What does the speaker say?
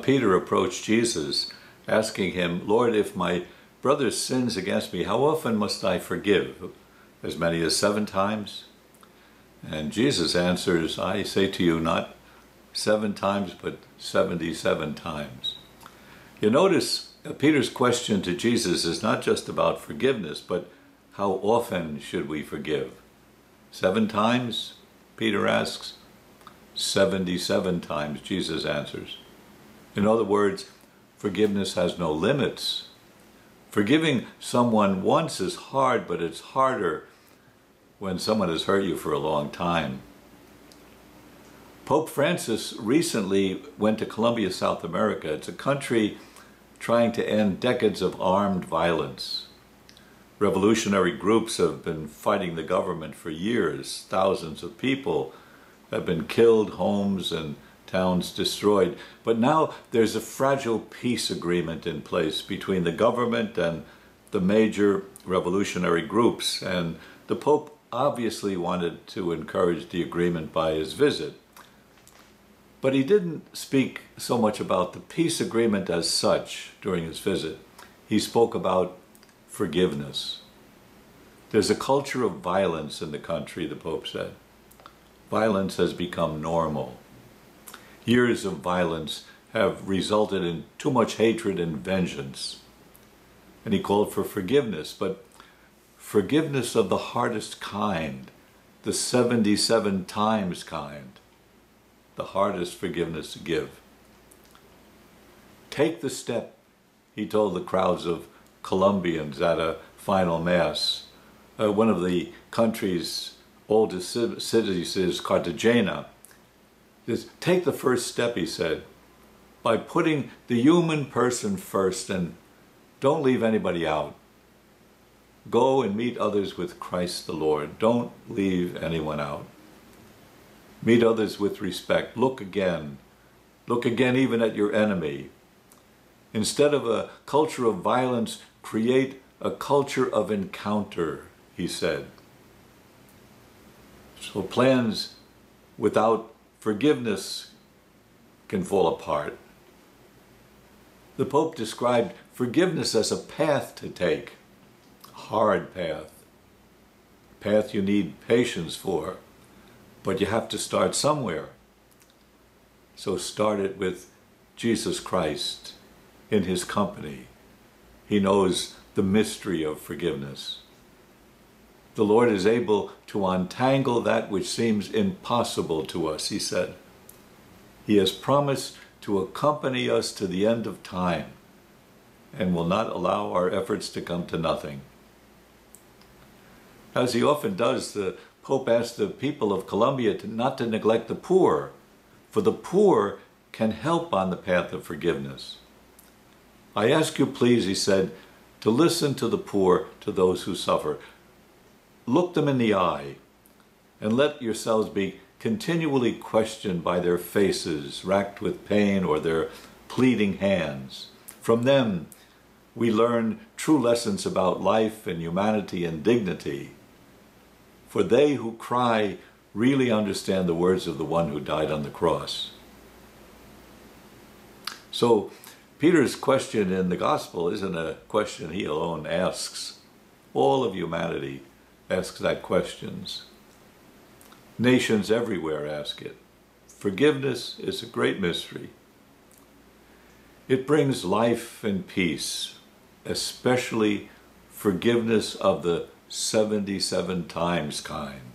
Peter approached Jesus, asking him, "Lord, if my brother sins against me, how often must I forgive? As many as 7 times?" And Jesus answers, "I say to you, not 7 times, but 77 times." You notice Peter's question to Jesus is not just about forgiveness, but how often should we forgive? 7 times, Peter asks. 77 times, Jesus answers. In other words, forgiveness has no limits. Forgiving someone once is hard, but it's harder when someone has hurt you for a long time. Pope Francis recently went to Colombia, South America. It's a country trying to end decades of armed violence. Revolutionary groups have been fighting the government for years. Thousands of people have been killed, homes and towns destroyed. But now there's a fragile peace agreement in place between the government and the major revolutionary groups. And the Pope obviously wanted to encourage the agreement by his visit. But he didn't speak so much about the peace agreement as such during his visit. He spoke about forgiveness. There's a culture of violence in the country, the Pope said. Violence has become normal. Years of violence have resulted in too much hatred and vengeance. And he called for forgiveness, but forgiveness of the hardest kind, the 77 times kind, the hardest forgiveness to give. Take the step, he told the crowds of Colombians at a final mass. One of the country's oldest cities is Cartagena. Take the first step, he said, by putting the human person first and don't leave anybody out. Go and meet others with Christ the Lord. Don't leave anyone out. Meet others with respect. Look again. Look again even at your enemy. Instead of a culture of violence, create a culture of encounter, he said. So plans without forgiveness can fall apart. The Pope described forgiveness as a path to take, a hard path, a path you need patience for, but you have to start somewhere. So start it with Jesus Christ in his company. He knows the mystery of forgiveness. The Lord is able to untangle that which seems impossible to us, he said. He has promised to accompany us to the end of time and will not allow our efforts to come to nothing. As he often does, the Pope asked the people of Colombia not to neglect the poor, for the poor can help on the path of forgiveness. I ask you, please, he said, to listen to the poor, to those who suffer. Look them in the eye and let yourselves be continually questioned by their faces racked with pain or their pleading hands. From them we learn true lessons about life and humanity and dignity. For they who cry really understand the words of the one who died on the cross. So Peter's question in the gospel isn't a question he alone asks. All of humanity asks that questions. Nations everywhere ask it. Forgiveness is a great mystery. It brings life and peace, especially forgiveness of the 77 times kind.